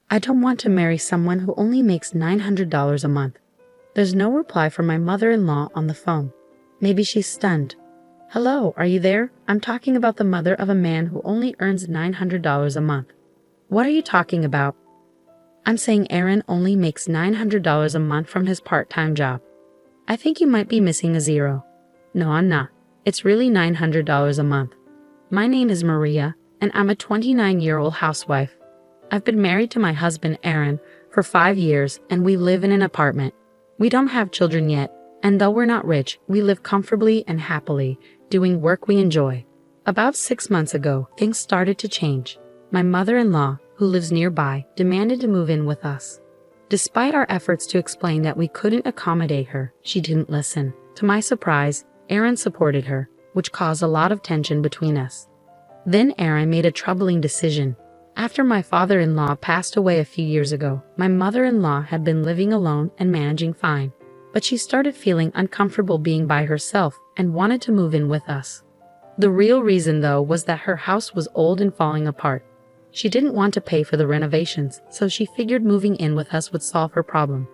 I don't want to marry someone who only makes $900 a month. There's no reply from my mother-in-law on the phone. Maybe she's stunned. Hello, are you there? I'm talking about the mother of a man who only earns $900 a month. What are you talking about? I'm saying Aaron only makes $900 a month from his part-time job. I think you might be missing a zero. No, I'm not. It's really $900 a month. My name is Maria, and I'm a 29-year-old housewife. I've been married to my husband, Aaron, for 5 years, and we live in an apartment. We don't have children yet, and though we're not rich, we live comfortably and happily, doing work we enjoy. About 6 months ago, things started to change. My mother-in-law, who lives nearby, demanded to move in with us. Despite our efforts to explain that we couldn't accommodate her, she didn't listen. To my surprise, Aaron supported her, which caused a lot of tension between us. Then Aaron made a troubling decision. After my father-in-law passed away a few years ago, my mother-in-law had been living alone and managing fine. But she started feeling uncomfortable being by herself and wanted to move in with us. The real reason, though, was that her house was old and falling apart. She didn't want to pay for the renovations, so she figured moving in with us would solve her problem.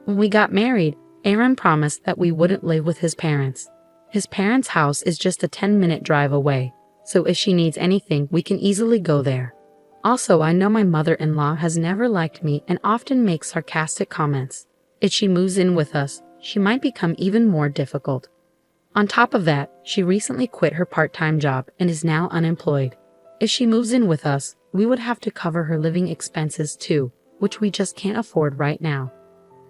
When we got married, Aaron promised that we wouldn't live with his parents. His parents' house is just a 10-minute drive away, so if she needs anything, we can easily go there. Also, I know my mother-in-law has never liked me and often makes sarcastic comments. If she moves in with us, she might become even more difficult. On top of that, she recently quit her part-time job and is now unemployed. If she moves in with us, we would have to cover her living expenses too, which we just can't afford right now.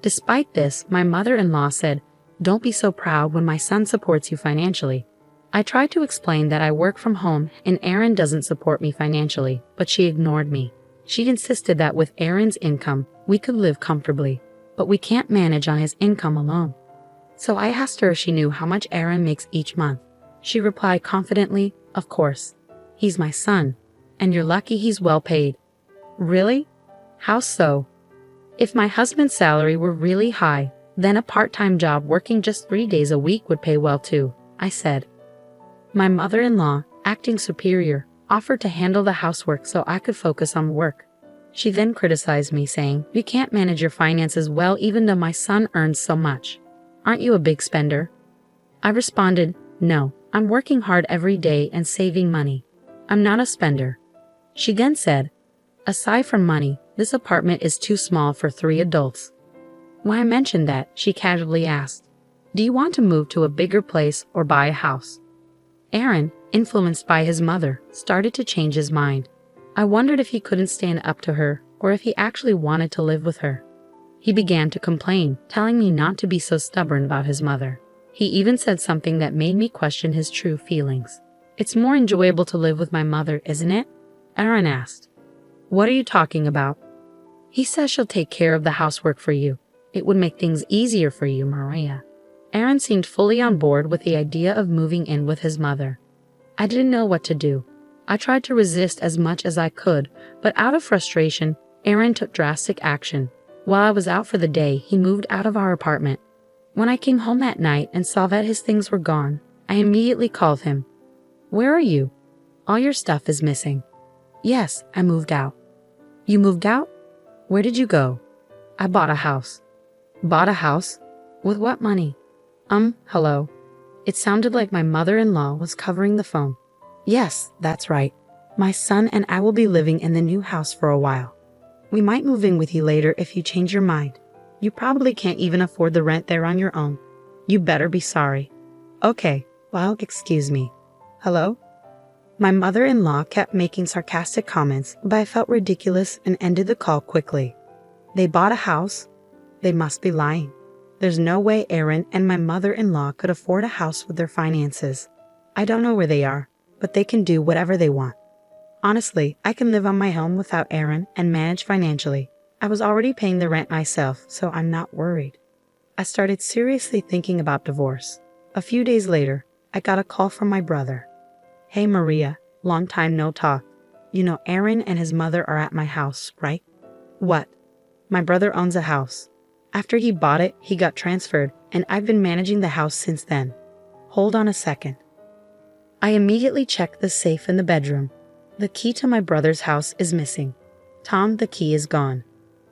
Despite this, my mother-in-law said, "Don't be so proud when my son supports you financially." I tried to explain that I work from home and Aaron doesn't support me financially, but she ignored me. She insisted that with Aaron's income, we could live comfortably, but we can't manage on his income alone. So I asked her if she knew how much Aaron makes each month. She replied confidently, "Of course. He's my son, and you're lucky he's well paid." Really? How so? If my husband's salary were really high, then a part-time job working just 3 days a week would pay well too, I said. My mother-in-law, acting superior, offered to handle the housework so I could focus on work. She then criticized me, saying, "You can't manage your finances well even though my son earns so much. Aren't you a big spender?" I responded, "No, I'm working hard every day and saving money. I'm not a spender." She then said, "Aside from money, this apartment is too small for 3 adults." When I mentioned that, she casually asked, "Do you want to move to a bigger place or buy a house?" Aaron, influenced by his mother, started to change his mind. I wondered if he couldn't stand up to her or if he actually wanted to live with her. He began to complain, telling me not to be so stubborn about his mother. He even said something that made me question his true feelings. "It's more enjoyable to live with my mother, isn't it?" Aaron asked. "What are you talking about?" "He says she'll take care of the housework for you. It would make things easier for you, Maria." Aaron seemed fully on board with the idea of moving in with his mother. I didn't know what to do. I tried to resist as much as I could, but out of frustration, Aaron took drastic action. While I was out for the day, he moved out of our apartment. When I came home that night and saw that his things were gone, I immediately called him. "Where are you? All your stuff is missing." "Yes, I moved out." "You moved out? Where did you go?" "I bought a house." "Bought a house? With what money?" Hello." It sounded like my mother-in-law was covering the phone. "Yes, that's right. My son and I will be living in the new house for a while. We might move in with you later if you change your mind. You probably can't even afford the rent there on your own. You better be sorry." "Okay, well, excuse me. Hello?" My mother-in-law kept making sarcastic comments, but I felt ridiculous and ended the call quickly. They bought a house? They must be lying. There's no way Aaron and my mother-in-law could afford a house with their finances. I don't know where they are, but they can do whatever they want. Honestly, I can live on my own without Aaron and manage financially. I was already paying the rent myself, so I'm not worried. I started seriously thinking about divorce. A few days later, I got a call from my brother. "Hey Maria, long time no talk. You know Aaron and his mother are at my house, right?" "What?" "My brother owns a house. After he bought it, he got transferred, and I've been managing the house since then." "Hold on a second." I immediately checked the safe in the bedroom. The key to my brother's house is missing. Tom, the key is gone.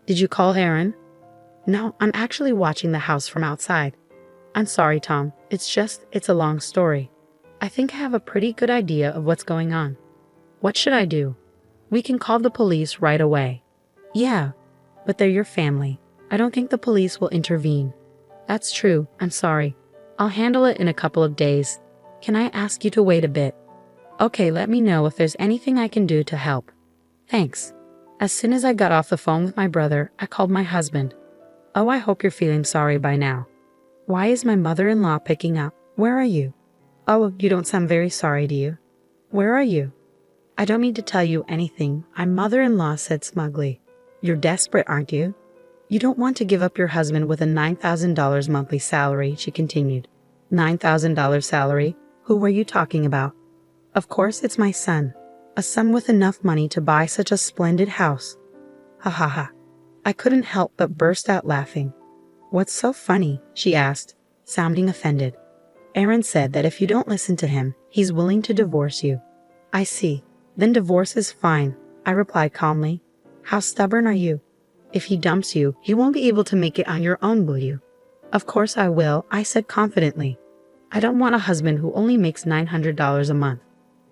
Did you call Aaron? No, I'm actually watching the house from outside. I'm sorry, Tom. It's a long story. I think I have a pretty good idea of what's going on. What should I do? We can call the police right away. Yeah, but they're your family. I don't think the police will intervene. That's true. I'm sorry. I'll handle it in a couple of days. Can I ask you to wait a bit? Okay, let me know if there's anything I can do to help. Thanks. As soon as I got off the phone with my brother, I called my husband. Oh, I hope you're feeling sorry by now. Why is my mother-in-law picking up? Where are you? Oh, you don't sound very sorry, do you? Where are you? I don't mean to tell you anything, my mother-in-law said smugly. You're desperate, aren't you? You don't want to give up your husband with a $9,000 monthly salary, she continued. $9,000 salary? Who were you talking about? Of course it's my son. A son with enough money to buy such a splendid house. Ha ha ha. I couldn't help but burst out laughing. What's so funny? She asked, sounding offended. Aaron said that if you don't listen to him, he's willing to divorce you. I see. Then divorce is fine, I replied calmly. How stubborn are you? If he dumps you, you won't be able to make it on your own, will you? Of course I will, I said confidently. I don't want a husband who only makes $900 a month.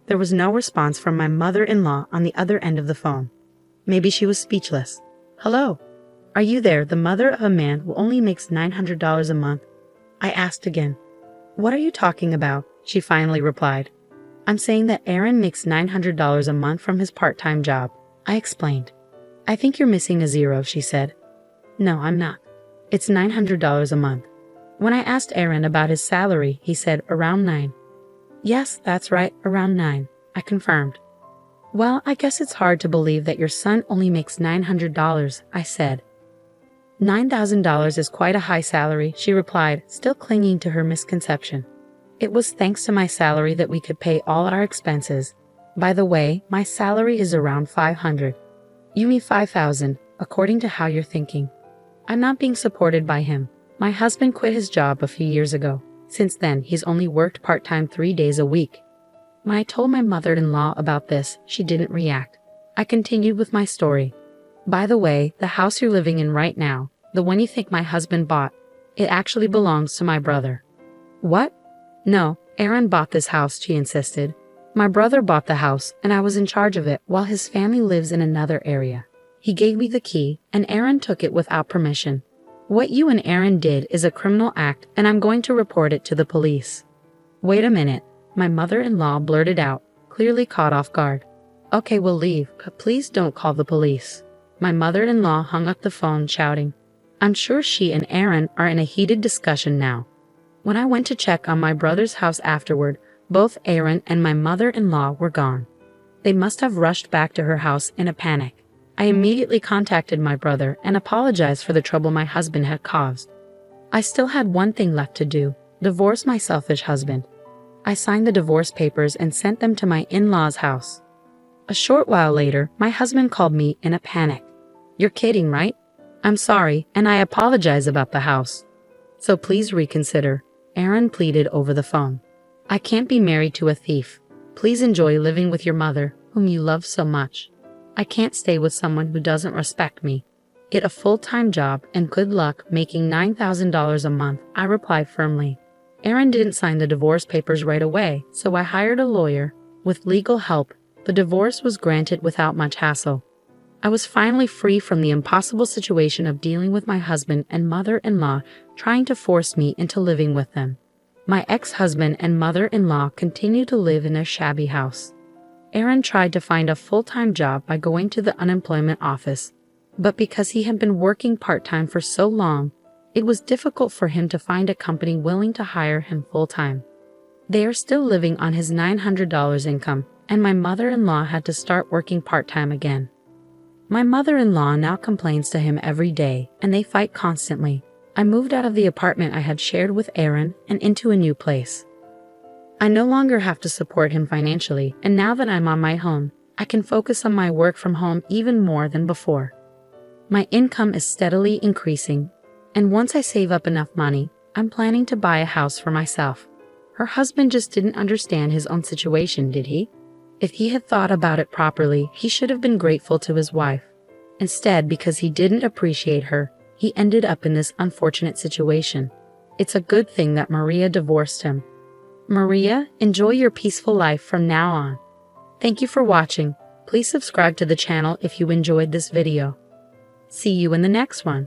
There was no response from my mother-in-law on the other end of the phone. Maybe she was speechless. Hello? Are you there, the mother of a man who only makes $900 a month? I asked again. What are you talking about? She finally replied. I'm saying that Aaron makes $900 a month from his part-time job. I explained. I think you're missing a zero, she said. No, I'm not. It's $900 a month. When I asked Aaron about his salary, he said around 9. Yes, that's right, around 9, I confirmed. Well, I guess it's hard to believe that your son only makes $900, I said. $9,000 is quite a high salary, she replied, still clinging to her misconception. It was thanks to my salary that we could pay all our expenses. By the way, my salary is around $500. You mean $5,000, according to how you're thinking. I'm not being supported by him. My husband quit his job a few years ago. Since then, he's only worked part-time 3 days a week. When I told my mother-in-law about this, she didn't react. I continued with my story. By the way, the house you're living in right now, the one you think my husband bought, it actually belongs to my brother. What? No, Aaron bought this house, she insisted. My brother bought the house, and I was in charge of it while his family lives in another area. He gave me the key, and Aaron took it without permission. What you and Aaron did is a criminal act, and I'm going to report it to the police. Wait a minute, my mother-in-law blurted out, clearly caught off guard. Okay, we'll leave, but please don't call the police. My mother-in-law hung up the phone, shouting. I'm sure she and Aaron are in a heated discussion now. When I went to check on my brother's house afterward, both Aaron and my mother-in-law were gone. They must have rushed back to her house in a panic. I immediately contacted my brother and apologized for the trouble my husband had caused. I still had one thing left to do, divorce my selfish husband. I signed the divorce papers and sent them to my in-laws' house. A short while later, my husband called me in a panic. You're kidding, right? I'm sorry, and I apologize about the house. So please reconsider, Aaron pleaded over the phone. I can't be married to a thief. Please enjoy living with your mother, whom you love so much. I can't stay with someone who doesn't respect me. Get a full-time job and good luck making $9,000 a month, I replied firmly. Aaron didn't sign the divorce papers right away, so I hired a lawyer. With legal help, the divorce was granted without much hassle. I was finally free from the impossible situation of dealing with my husband and mother-in-law trying to force me into living with them. My ex-husband and mother-in-law continued to live in their shabby house. Aaron tried to find a full-time job by going to the unemployment office, but because he had been working part-time for so long, it was difficult for him to find a company willing to hire him full-time. They are still living on his $900 income, and my mother-in-law had to start working part-time again. My mother-in-law now complains to him every day, and they fight constantly. I moved out of the apartment I had shared with Aaron and into a new place. I no longer have to support him financially, and now that I'm on my own, I can focus on my work from home even more than before. My income is steadily increasing, and once I save up enough money, I'm planning to buy a house for myself. Her husband just didn't understand his own situation, did he? If he had thought about it properly, he should have been grateful to his wife. Instead, because he didn't appreciate her, he ended up in this unfortunate situation. It's a good thing that Maria divorced him. Maria, enjoy your peaceful life from now on. Thank you for watching. Please subscribe to the channel if you enjoyed this video. See you in the next one.